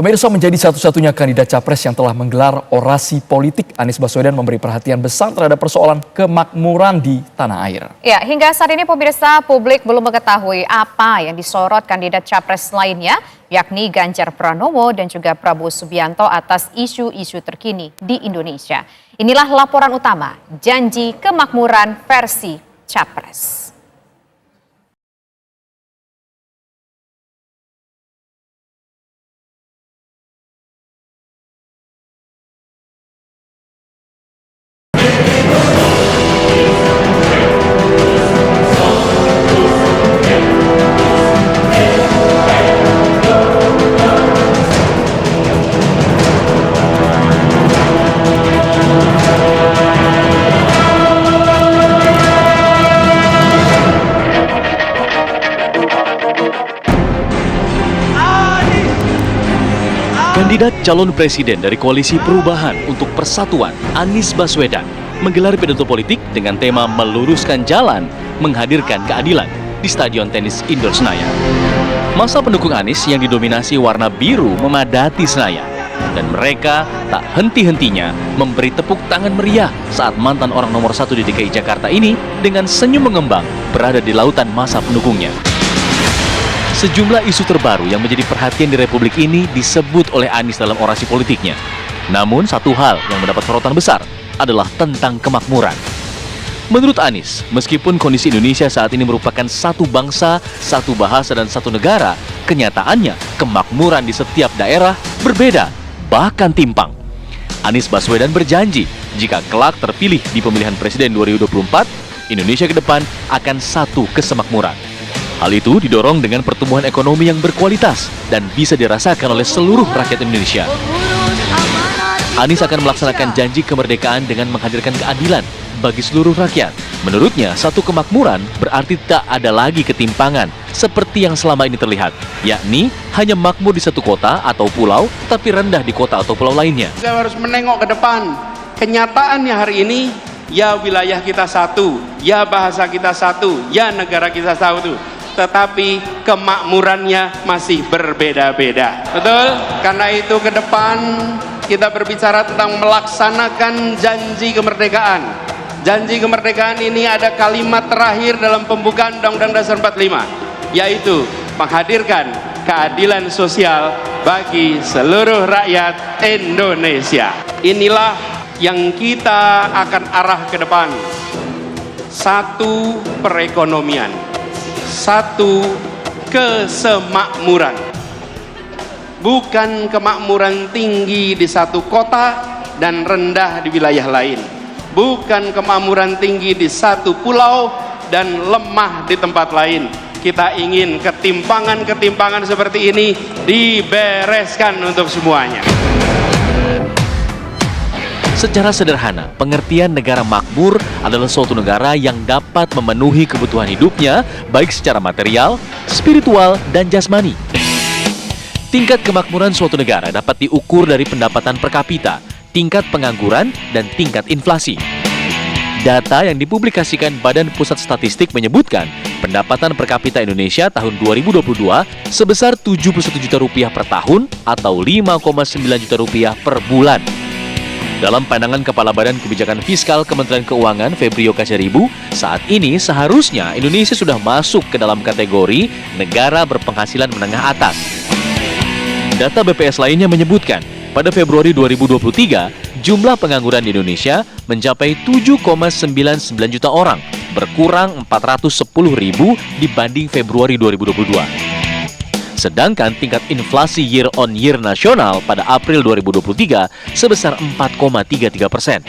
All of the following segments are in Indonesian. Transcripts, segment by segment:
Pemirsa, menjadi satu-satunya kandidat capres yang telah menggelar orasi politik, Anies Baswedan memberi perhatian besar terhadap persoalan kemakmuran di tanah air. Ya, hingga saat ini pemirsa, publik belum mengetahui apa yang disorot kandidat capres lainnya, yakni Ganjar Pranowo dan juga Prabowo Subianto atas isu-isu terkini di Indonesia. Inilah laporan utama janji kemakmuran versi capres. Kandidat calon presiden dari Koalisi Perubahan untuk Persatuan, Anies Baswedan, menggelar pidato politik dengan tema meluruskan jalan, menghadirkan keadilan di Stadion Tenis Indoor Senayan. Masa pendukung Anies yang didominasi warna biru memadati Senayan, dan mereka tak henti-hentinya memberi tepuk tangan meriah saat mantan orang nomor 1 di DKI Jakarta ini dengan senyum mengembang berada di lautan masa pendukungnya. Sejumlah isu terbaru yang menjadi perhatian di Republik ini disebut oleh Anies dalam orasi politiknya. Namun satu hal yang mendapat sorotan besar adalah tentang kemakmuran. Menurut Anies, meskipun kondisi Indonesia saat ini merupakan satu bangsa, satu bahasa, dan satu negara, kenyataannya kemakmuran di setiap daerah berbeda, bahkan timpang. Anies Baswedan berjanji jika kelak terpilih di pemilihan presiden 2024, Indonesia ke depan akan satu kesemakmuran. Hal itu didorong dengan pertumbuhan ekonomi yang berkualitas dan bisa dirasakan oleh seluruh rakyat Indonesia. Anies akan melaksanakan janji kemerdekaan dengan menghadirkan keadilan bagi seluruh rakyat. Menurutnya, satu kemakmuran berarti tak ada lagi ketimpangan seperti yang selama ini terlihat, yakni hanya makmur di satu kota atau pulau, tapi rendah di kota atau pulau lainnya. Kita harus menengok ke depan. Kenyataannya hari ini, ya wilayah kita satu, ya bahasa kita satu, ya negara kita satu. Tetapi kemakmurannya masih berbeda-beda. Betul? Karena itu ke depan kita berbicara tentang melaksanakan janji kemerdekaan. Janji kemerdekaan ini ada kalimat terakhir dalam pembukaan Undang-Undang Dasar 45, yaitu menghadirkan keadilan sosial bagi seluruh rakyat Indonesia. Inilah yang kita akan arah ke depan. Satu perekonomian, satu kesemakmuran, bukan kemakmuran tinggi di satu kota dan rendah di wilayah lain, bukan kemakmuran tinggi di satu pulau dan lemah di tempat lain. Kita ingin ketimpangan-ketimpangan seperti ini dibereskan untuk semuanya. Secara sederhana, pengertian negara makmur adalah suatu negara yang dapat memenuhi kebutuhan hidupnya, baik secara material, spiritual, dan jasmani. Tingkat kemakmuran suatu negara dapat diukur dari pendapatan per kapita, tingkat pengangguran, dan tingkat inflasi. Data yang dipublikasikan Badan Pusat Statistik menyebutkan pendapatan per kapita Indonesia tahun 2022 sebesar Rp71 juta per tahun atau Rp5,9 juta per bulan. Dalam pandangan Kepala Badan Kebijakan Fiskal Kementerian Keuangan Febrio Kacaribu, saat ini seharusnya Indonesia sudah masuk ke dalam kategori negara berpenghasilan menengah atas. Data BPS lainnya menyebutkan, pada Februari 2023, jumlah pengangguran di Indonesia mencapai 7,99 juta orang, berkurang 410.000 dibanding Februari 2022. Sedangkan tingkat inflasi year on year nasional pada April 2023 sebesar 4,33%.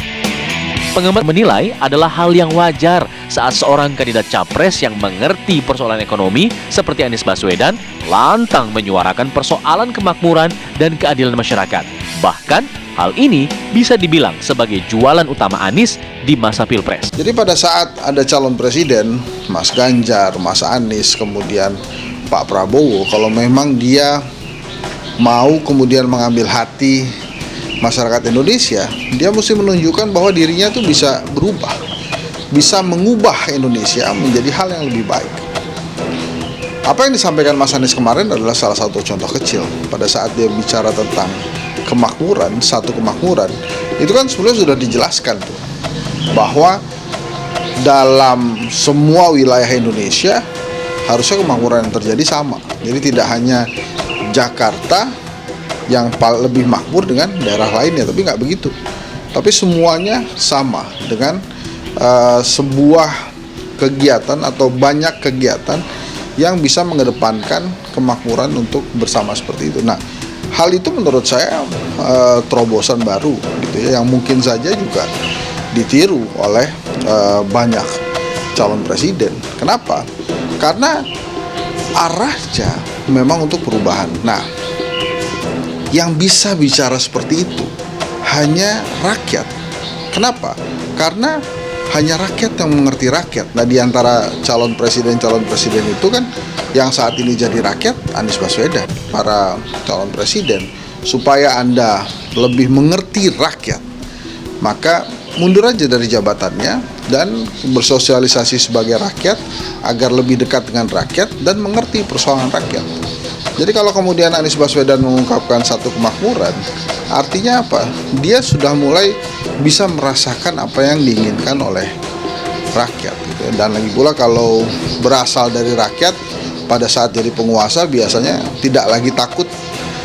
Pengamat menilai adalah hal yang wajar saat seorang kandidat capres yang mengerti persoalan ekonomi seperti Anies Baswedan lantang menyuarakan persoalan kemakmuran dan keadilan masyarakat. Bahkan hal ini bisa dibilang sebagai jualan utama Anies di masa Pilpres. Jadi pada saat ada calon presiden, Mas Ganjar, Mas Anies, kemudian Pak Prabowo, kalau memang dia mau kemudian mengambil hati masyarakat Indonesia, dia mesti menunjukkan bahwa dirinya tuh bisa berubah, bisa mengubah Indonesia menjadi hal yang lebih baik. Apa yang disampaikan Mas Anies kemarin adalah salah satu contoh kecil. Pada saat dia bicara tentang kemakmuran, satu kemakmuran, itu kan sebenarnya sudah dijelaskan tuh, bahwa dalam semua wilayah Indonesia harusnya kemakmuran yang terjadi sama. Jadi tidak hanya Jakarta yang lebih makmur dengan daerah lainnya, tapi nggak begitu. Tapi semuanya sama dengan sebuah kegiatan atau banyak kegiatan yang bisa mengedepankan kemakmuran untuk bersama seperti itu. Nah, hal itu menurut saya terobosan baru gitu ya, yang mungkin saja juga ditiru oleh banyak calon presiden. Kenapa? Karena arahnya memang untuk perubahan. Nah, yang bisa bicara seperti itu hanya rakyat. Kenapa? Karena hanya rakyat yang mengerti rakyat. Nah, di antara calon presiden itu kan yang saat ini jadi rakyat Anies Baswedan, para calon presiden. Supaya Anda lebih mengerti rakyat, maka mundur aja dari jabatannya dan bersosialisasi sebagai rakyat agar lebih dekat dengan rakyat dan mengerti persoalan rakyat. Jadi kalau kemudian Anies Baswedan mengungkapkan satu kemakmuran, artinya apa? Dia sudah mulai bisa merasakan apa yang diinginkan oleh rakyat gitu. Dan lagi pula kalau berasal dari rakyat, pada saat jadi penguasa biasanya tidak lagi takut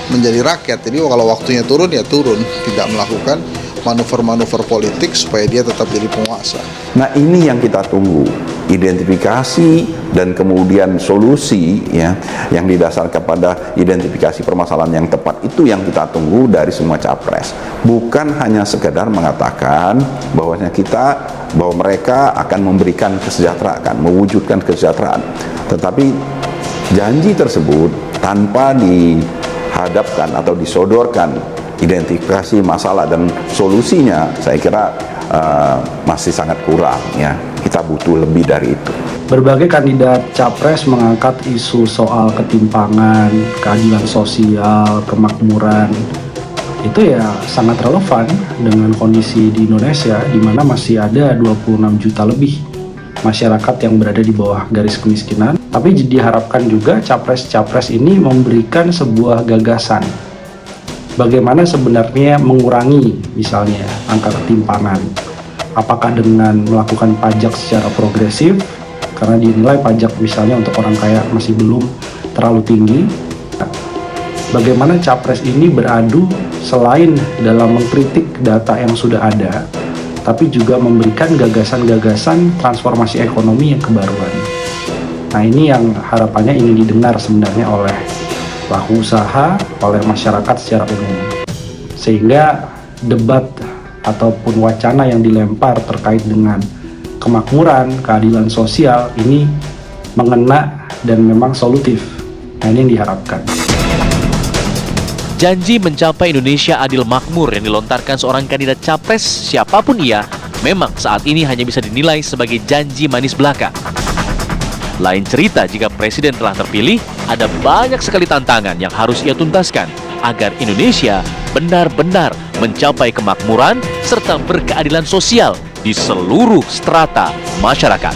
menjadi rakyat. Jadi kalau waktunya turun ya turun, tidak melakukan manuver-manuver politik supaya dia tetap jadi penguasa. Nah, ini yang kita tunggu, identifikasi dan kemudian solusi ya, yang didasarkan pada identifikasi permasalahan yang tepat, itu yang kita tunggu dari semua capres. Bukan hanya sekedar mengatakan bahwa mereka akan memberikan kesejahteraan, mewujudkan kesejahteraan, tetapi janji tersebut tanpa dihadapkan atau disodorkan identifikasi masalah dan solusinya, saya kira masih sangat kurang ya. Kita butuh lebih dari itu. Berbagai kandidat capres mengangkat isu soal ketimpangan, keadilan sosial, kemakmuran. Itu ya sangat relevan dengan kondisi di Indonesia, di mana masih ada 26 juta lebih masyarakat yang berada di bawah garis kemiskinan. Tapi diharapkan juga capres-capres ini memberikan sebuah gagasan bagaimana sebenarnya mengurangi misalnya angka ketimpangan. Apakah dengan melakukan pajak secara progresif, karena dinilai pajak misalnya untuk orang kaya masih belum terlalu tinggi. Bagaimana capres ini beradu selain dalam mengkritik data yang sudah ada, tapi juga memberikan gagasan-gagasan transformasi ekonomi yang kebaruan. Nah, ini yang harapannya ingin didengar sebenarnya oleh pelaku usaha, oleh masyarakat secara umum. Sehingga debat ataupun wacana yang dilempar terkait dengan kemakmuran, keadilan sosial ini mengena dan memang solutif. Nah, ini yang diharapkan. Janji mencapai Indonesia adil makmur yang dilontarkan seorang kandidat capres siapapun ia, memang saat ini hanya bisa dinilai sebagai janji manis belaka. Lain cerita jika presiden telah terpilih, ada banyak sekali tantangan yang harus ia tuntaskan agar Indonesia benar-benar mencapai kemakmuran serta berkeadilan sosial di seluruh strata masyarakat.